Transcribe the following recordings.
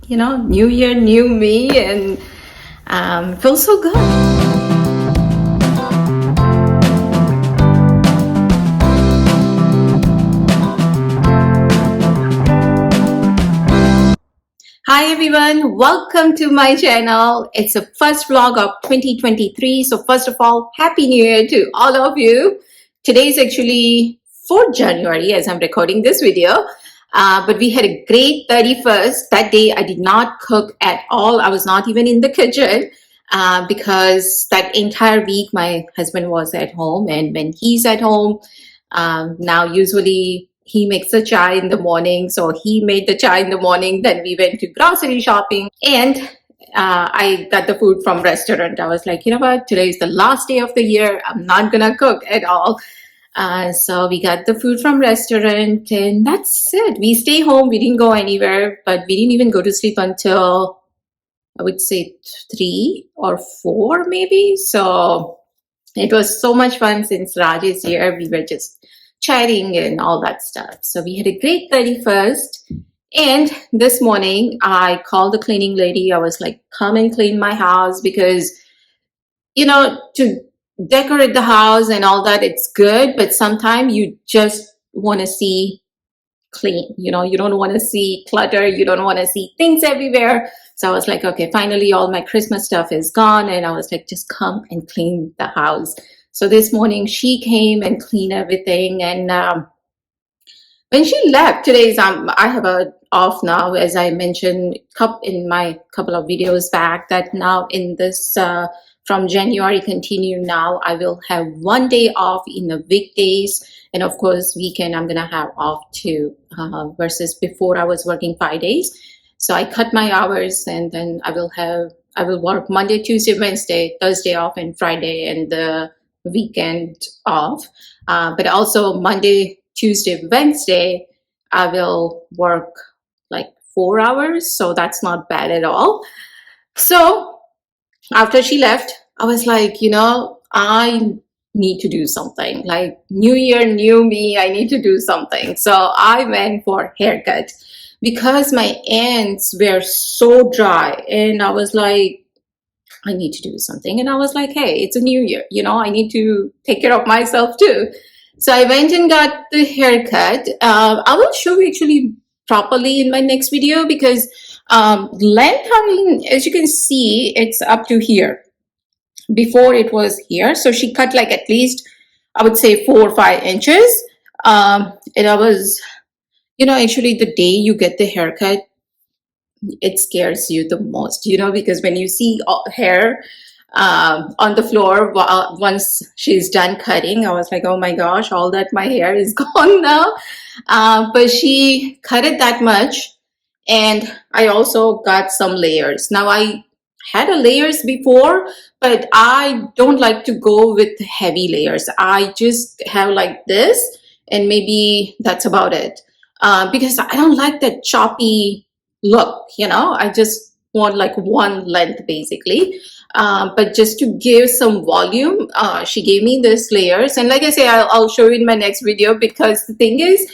new year, new me, and feels so good. Hi everyone, welcome to my channel. It's the first vlog of 2023. So first of all, Happy New Year to all of you. Today is actually 4th January as I'm recording this video. But we had a great 31st. That day I did not cook at all. I was not even in the kitchen because that entire week my husband was at home, and when he's at home, now usually he makes the chai in the morning, so he made the chai in the morning. Then we went to grocery shopping, and I got the food from restaurant. I was like, you know what, today is the last day of the year, I'm not gonna cook at all. So we got the food from restaurant, and that's it. We stay home, we didn't go anywhere, but we didn't even go to sleep until I would say 3 or 4 maybe. So it was so much fun. Since Raj is here, we were just chatting and all that stuff. So we had a great 31st. And this morning I called the cleaning lady. I was like, come and clean my house, because to decorate the house and all that, it's good, but sometimes you just want to see clean. You don't want to see clutter, you don't want to see things everywhere. So I was like, okay, finally all my Christmas stuff is gone, and I was like, just come and clean the house. So this morning she came and cleaned everything, and when she left, today's I have a off now, as I mentioned in my couple of videos back, that now in this from January continue, now I will have 1 day off in the weekdays, and of course weekend I'm gonna have off too, versus before I was working 5 days. So I cut my hours, and then I will work Monday, Tuesday, Wednesday, Thursday off, and Friday and the weekend off. But also Monday, Tuesday, Wednesday, I will work like 4 hours. So that's not bad at all. So after she left, I was like, I need to do something. Like, new year, new me, I need to do something. So I went for haircut because my ends were so dry, and I was like, I need to do something. And I was like, hey, it's a new year, I need to take care of myself too. So I went and got the haircut. I will show you actually properly in my next video, because length, as you can see, it's up to here. Before it was here. So she cut like at least, I would say 4 or 5 inches. And I was, actually the day you get the haircut, it scares you the most, because when you see hair on the floor once she's done cutting, I was like, oh my gosh, all that my hair is gone now. But she cut it that much, and I also got some layers. Now I had a layers before, but I don't like to go with heavy layers. I just have like this, and maybe that's about it, because I don't like that choppy look. I just want like one length basically. But just to give some volume, she gave me this layers, and like I say, I'll show you in my next video, because the thing is,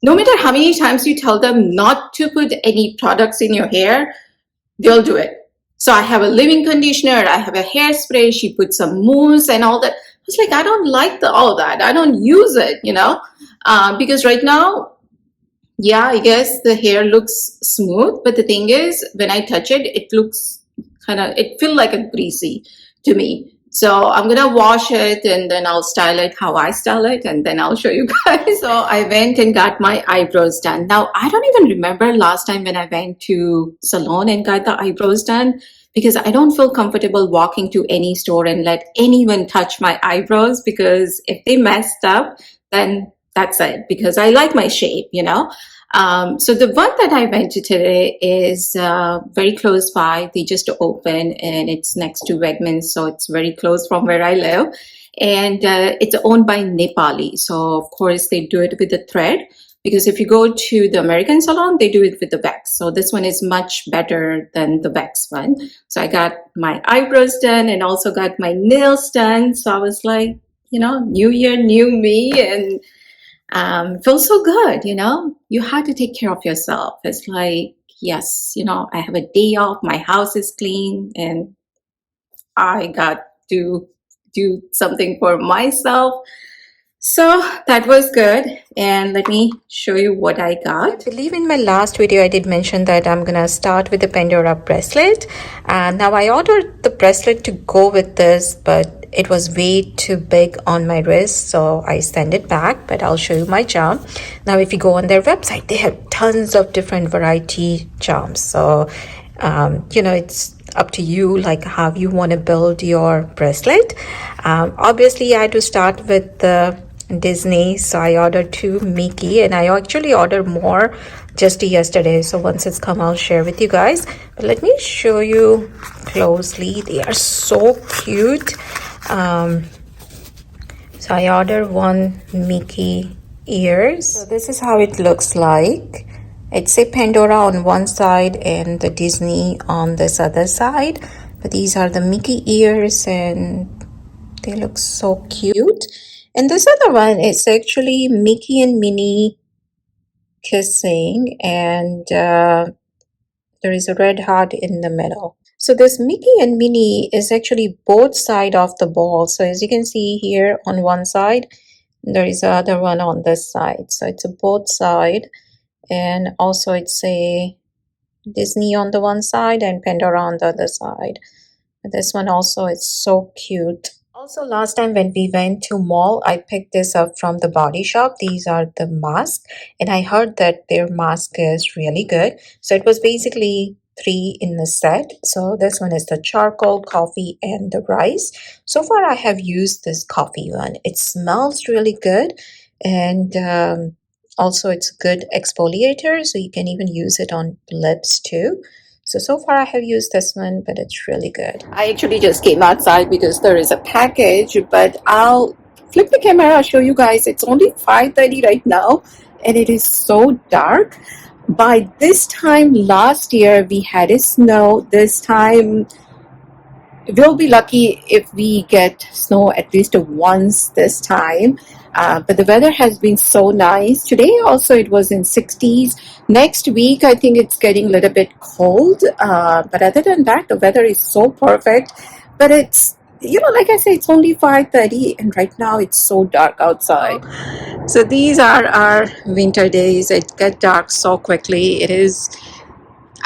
no matter how many times you tell them not to put any products in your hair, they'll do it. So I have a leave-in conditioner, I have a hairspray, she put some mousse and all that. I was like, I don't like all that, I don't use it, because right now, yeah, I guess the hair looks smooth, but the thing is, when I touch it, it looks it feels like a greasy to me. So I'm gonna wash it, and then I'll style it how I style it, and then I'll show you guys. So I went and got my eyebrows done. Now I don't even remember last time when I went to salon and got the eyebrows done, because I don't feel comfortable walking to any store and let anyone touch my eyebrows, because if they messed up, then that's it, because I like my shape, So the one that I went to today is very close by. They just opened, and it's next to Wegmans, so it's very close from where I live. And it's owned by Nepali. So of course they do it with the thread, because if you go to the American salon, they do it with the wax. So this one is much better than the wax one. So I got my eyebrows done and also got my nails done. So I was like, new year, new me, and feels so good. You have to take care of yourself. It's like, yes, I have a day off, my house is clean, and I got to do something for myself. So that was good. And let me show you what I got. I believe in my last video I did mention that I'm gonna start with the Pandora bracelet. Now I ordered the bracelet to go with this, but it was way too big on my wrist, so I sent it back. But I'll show you my charm. Now if you go on their website, they have tons of different variety charms. So it's up to you, like how you want to build your bracelet. Obviously I had to start with the Disney, so I ordered 2 Mickey, and I actually ordered more just yesterday, so once it's come I'll share with you guys. But let me show you closely. They are so cute. So I ordered 1 Mickey ears. So this is how it looks like. It's a Pandora on one side and the Disney on this other side, but these are the Mickey ears and they look so cute. And this other one is actually Mickey and Minnie kissing, and there is a red heart in the middle. So this Mickey and Minnie is actually both sides of the ball. So as you can see here on one side, there is the other one on this side. So it's a both side, and also it's a Disney on the one side and Pandora on the other side. This one also is so cute. Also, last time when we went to mall, I picked this up from the body shop. These are the masks, and I heard that their mask is really good. So it was basically 3 in the set. So this one is the charcoal, coffee, and the rice. So far I have used this coffee one. It smells really good, and also it's good exfoliator, so you can even use it on lips too. So far I have used this one, but it's really good. I actually just came outside because there is a package, but I'll flip the camera, I'll show you guys. It's only 5:30 right now, and it is so dark. By this time last year, we had a snow. This time, we'll be lucky if we get snow at least once this time. But the weather has been so nice. Today also it was in 60s. Next week I think it's getting a little bit cold. But other than that, the weather is so perfect. But it's, like I say, it's only 5:30 and right now it's so dark outside. So these are our winter days. It gets dark so quickly. It is,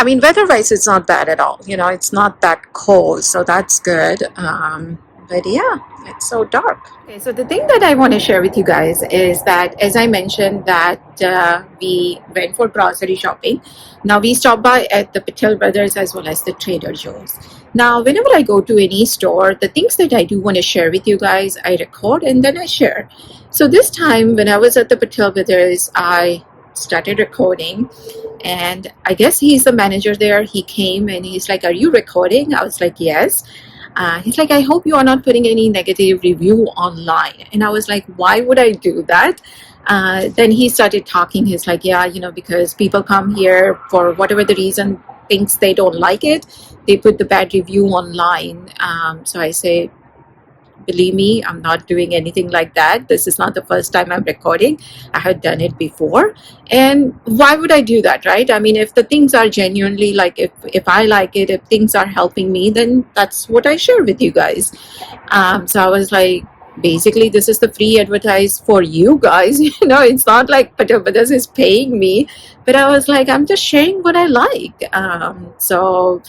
weather-wise, it's not bad at all. It's not that cold, so that's good. But yeah, it's so dark. Okay, so the thing that I want to share with you guys is that, as I mentioned, that we went for grocery shopping. Now we stopped by at the Patel Brothers as well as the Trader Joe's. Now, whenever I go to any store, the things that I do want to share with you guys, I record and then I share. So this time, when I was at the Patel Brothers, I started recording, and I guess he's the manager there. He came and he's like, "Are you recording?" I was like, "Yes." He's like, "I hope you are not putting any negative review online." And I was like, "Why would I do that?" Then he started talking. He's like, "Yeah, because people come here for whatever the reason, thinks they don't like it, they put the bad review online." So I say, believe me, I'm not doing anything like that. This is not the first time I'm recording. I had done it before. And why would I do that, right? If the things are genuinely, like, if I like it, if things are helping me, then that's what I share with you guys. So I was like, basically, this is the free advertise for you guys. It's not like Patel is paying me. But I was like, I'm just sharing what I like. So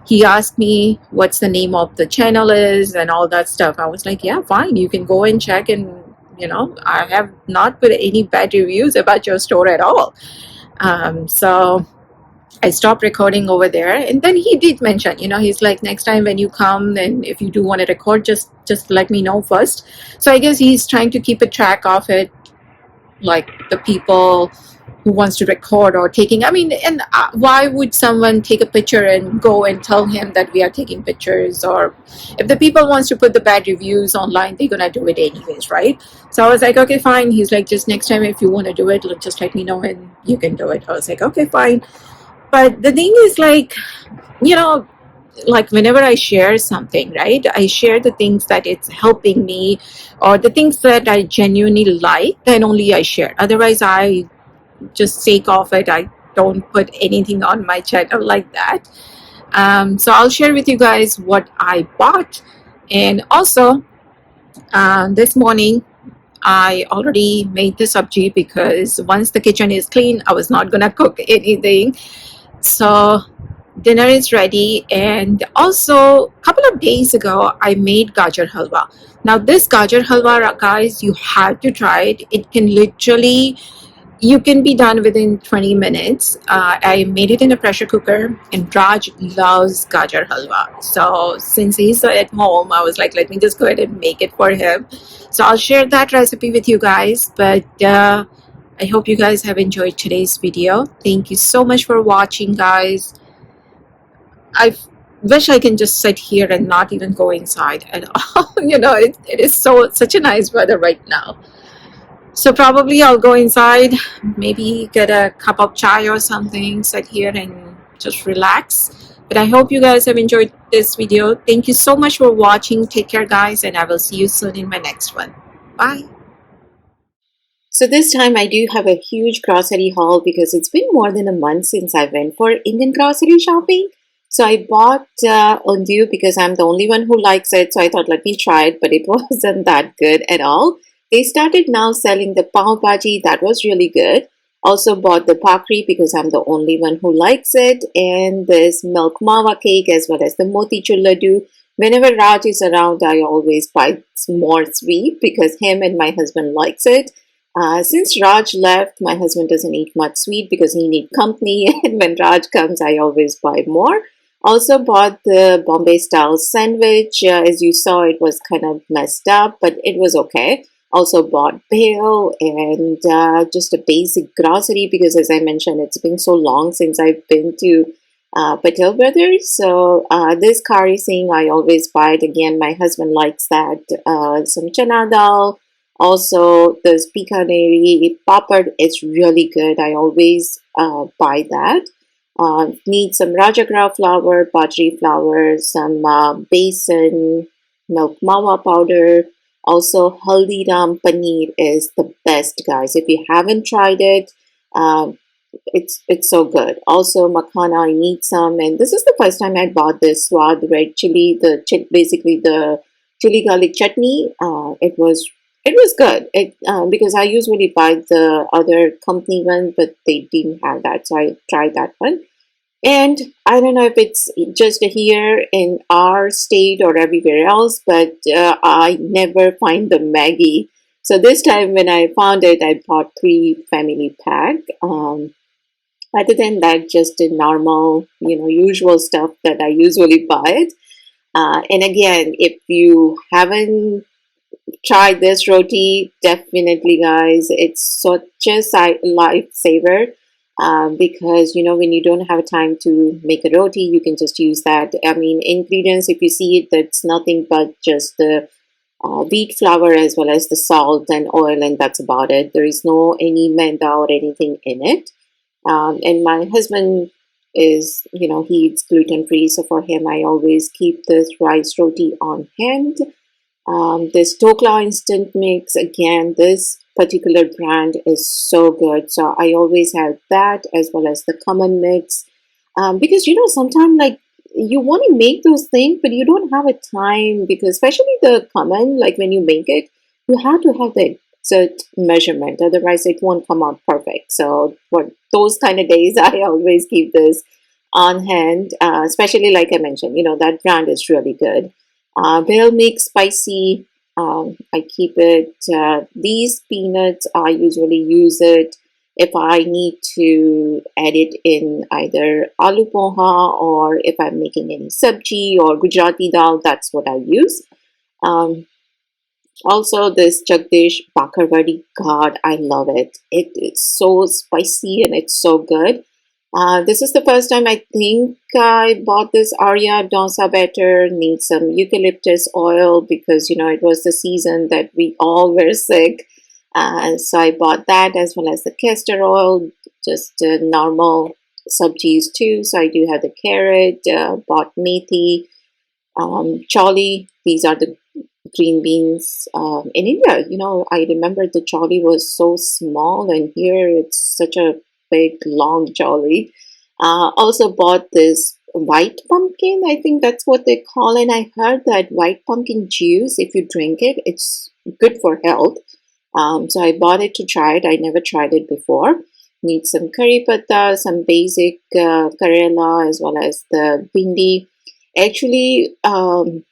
he asked me what's the name of the channel is and all that stuff. I was like, yeah, fine, you can go and check, and I have not put any bad reviews about your store at all. So I stopped recording over there, and then he did mention, he's like, next time when you come, and if you do want to record, just let me know first. So I guess he's trying to keep a track of it, like the people who wants to record or taking, and why would someone take a picture and go and tell him that we are taking pictures? Or if the people wants to put the bad reviews online, they're gonna do it anyways, right? So I was like, okay, fine. He's like, just next time if you want to do it, just let me know and you can do it. I was like, okay, fine. But the thing is, like whenever I share something, right, I share the things that it's helping me, or the things that I genuinely like, then only I share. Otherwise, I just sake of it, I don't put anything on my channel like that. So I'll share with you guys what I bought. And also, this morning I already made the sabji because once the kitchen is clean, I was not gonna cook anything. So dinner is ready. And also, a couple of days ago, I made Gajar Halwa. Now, this Gajar Halwa, guys, you have to try it. It can literally, you can be done within 20 minutes. I made it in a pressure cooker, and Raj loves Gajar Halwa. So since he's at home, I was like, let me just go ahead and make it for him. So I'll share that recipe with you guys. But I hope you guys have enjoyed today's video. Thank you so much for watching, guys. I wish I can just sit here and not even go inside at all. It is such a nice weather right now. So probably I'll go inside, maybe get a cup of chai or something, sit here and just relax. But I hope you guys have enjoyed this video. Thank you so much for watching. Take care, guys, and I will see you soon in my next one. Bye. So this time I do have a huge grocery haul because it's been more than a month since I went for Indian grocery shopping. So I bought undiu because I'm the only one who likes it. So I thought, let me try it, but it wasn't that good at all. They started now selling the pav bhaji. That was really good. Also bought the pakri because I'm the only one who likes it. And this milk mawa cake as well as the motichur laddu. Whenever Raj is around, I always buy more sweet because him and my husband likes it. Since Raj left, my husband doesn't eat much sweet because he needs company. And when Raj comes, I always buy more. Also bought the Bombay style sandwich. As you saw, it was kind of messed up, but it was okay. Also bought bale and just a basic grocery because, as I mentioned, it's been so long since I've been to Patel Brothers. So this curry thing, I always buy it. Again, my husband likes that. Some chana dal. Also, the Speaker Nri papad is really good. I always buy that. Need some Rajagra flour, bajri flour, some besan, milk mawa powder. Also, Haldiram paneer is the best, guys. If you haven't tried it, um, it's so good. Also, makhana, I need some, and this is the first time I bought this swad red chili, basically the chili garlic chutney. It was good. Because I usually buy the other company one, but they didn't have that, so I tried that one. And I don't know if it's just here in our state or everywhere else, but I never find the Maggie. So this time when I found it, I bought three family pack. Other than that, just the normal, usual stuff that I usually buy it. And again, if you haven't tried this roti, definitely, guys, it's such a lifesaver. Because when you don't have time to make a roti, you can just use that. I mean, ingredients, if you see it, that's nothing but just the wheat flour as well as the salt and oil, and that's about it. There is no any maida or anything in it. And my husband is, he eats gluten free, so for him, I always keep this rice roti on hand. This Dokla instant mix, again, this particular brand is so good. So I always have that as well as the common mix. Because, sometimes like you want to make those things, but you don't have a time because especially the common, like when you make it, you have to have the exact measurement. Otherwise, it won't come out perfect. So for those kind of days, I always keep this on hand, especially like I mentioned, that brand is really good. Bell mix spicy. I keep it. These peanuts, I usually use it if I need to add it in either aloo poha or if I'm making any sabji or Gujarati dal. That's what I use. Um, Also, this Jagdish Bakarwadi, God, I love it. It is so spicy and it's so good. This is the first time I think I bought this Arya Dosa batter. Need some eucalyptus oil because it was the season that we all were sick. So I bought that as well as the castor oil, just normal subgis too. So I do have the carrot, bought methi, choli. These are the green beans. In India, I remember the choli was so small, and here it's such a big, long, jolly. Also bought this white pumpkin. I think that's what they call it. I heard that white pumpkin juice, if you drink it, it's good for health. So I bought it to try it. I never tried it before. Need some curry patta, some basic karela, as well as the bindi. Actually, when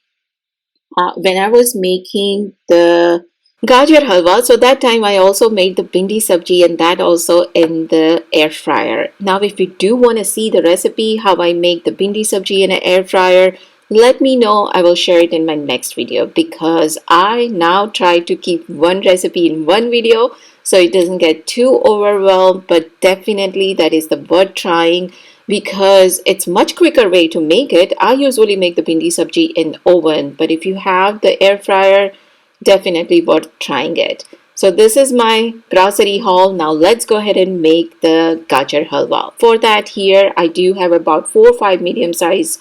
I was making the Gajar Halwa, so that time I also made the bindi sabji, and that also in the air fryer. Now, if you do want to see the recipe, how I make the bindi sabji in an air fryer, let me know. I will share it in my next video, because I now try to keep one recipe in one video so it doesn't get too overwhelmed, but definitely that is the worth trying, because it's much quicker way to make it. I usually make the bindi sabji in oven, but if you have the air fryer, definitely worth trying it. So this is my grocery haul. Now let's go ahead and make the gajar halwa. For that, here I do have about 4 or 5 medium size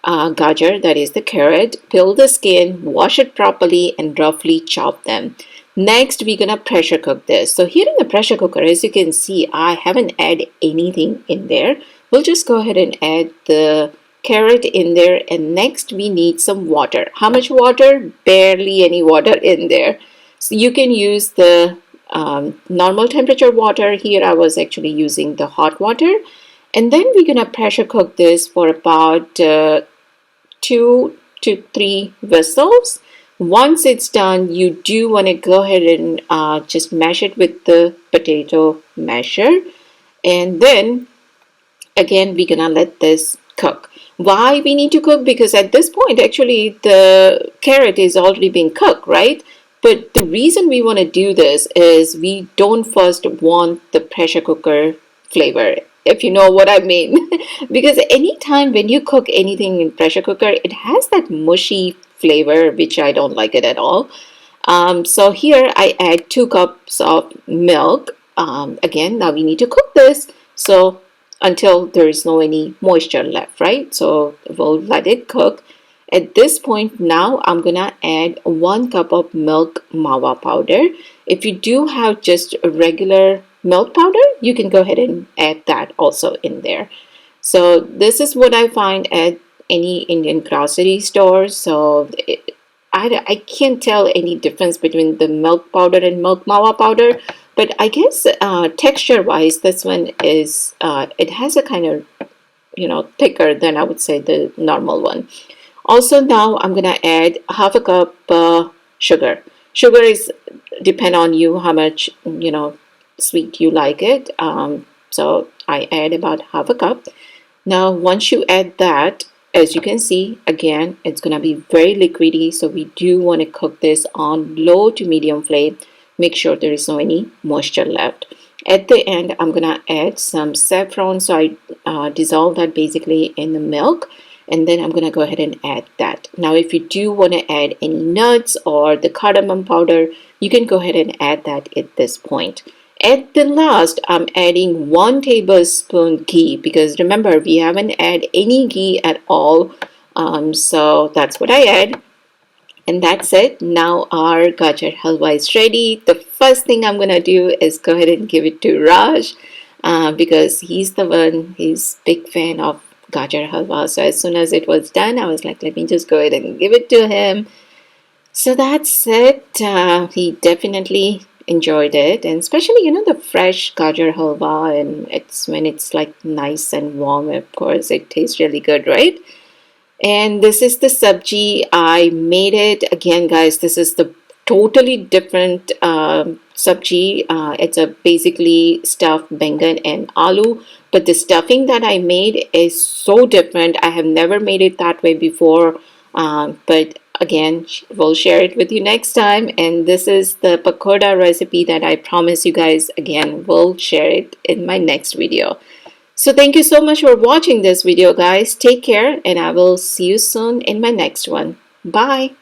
gajar, that is the carrot. Peel the skin, wash it properly, and roughly chop them. Next, we're gonna pressure cook this. So here in the pressure cooker, as you can see, I haven't added anything in there. We'll just go ahead and add the carrot in there, and next we need some water. How much water? Barely any water in there. So you can use the normal temperature water. Here I was actually using the hot water, and then we're gonna pressure cook this for about 2 to 3 whistles. Once it's done, you do want to go ahead and just mash it with the potato masher, and then again we're gonna let this cook. Why we need to cook? Because at this point actually the carrot is already being cooked, right? But the reason we want to do this is we don't first want the pressure cooker flavor, if you know what I mean. Because anytime when you cook anything in pressure cooker, it has that mushy flavor, which I don't like it at all. So here I add 2 cups of milk. Again, now we need to cook this. So until there is no any moisture left, right? So we'll let it cook. At this point now I'm gonna add 1 cup of milk mawa powder. If you do have just a regular milk powder, you can go ahead and add that also in there. So this is what I find at any Indian grocery store. So I can't tell any difference between the milk powder and milk mawa powder, but I guess texture wise this one is it has a kind of, you know, thicker than I would say the normal one. Also now I'm gonna add half a cup sugar. Sugar is depend on you how much, you know, sweet you like it. So I add about half a cup. Now once you add that, as you can see, again it's gonna be very liquidy, so we do want to cook this on low to medium flame. Make sure there is no any moisture left. At the end I'm gonna add some saffron, so I dissolve that basically in the milk, and then I'm gonna go ahead and add that. Now if you do want to add any nuts or the cardamom powder, you can go ahead and add that at this point. At the last, I'm adding 1 tablespoon ghee, because remember we haven't added any ghee at all. So that's what I add, and that's it. Now our gajar halwa is ready. The first thing I'm gonna do is go ahead and give it to Raj, because he's the one, he's big fan of gajar halwa. So as soon as it was done, I was like, let me just go ahead and give it to him. So that's it. He definitely enjoyed it, and especially, you know, the fresh gajar halwa, and it's when it's like nice and warm, of course it tastes really good, right? And this is the sabji. I made it again, guys. This is the totally different sabji. It's a basically stuffed bangan and aloo, but the stuffing that I made is so different. I have never made it that way before, but again we'll share it with you next time. And this is the pakoda recipe that I promise you guys. Again, we'll share it in my next video. So thank you so much for watching this video, guys. Take care, and I will see you soon in my next one. Bye.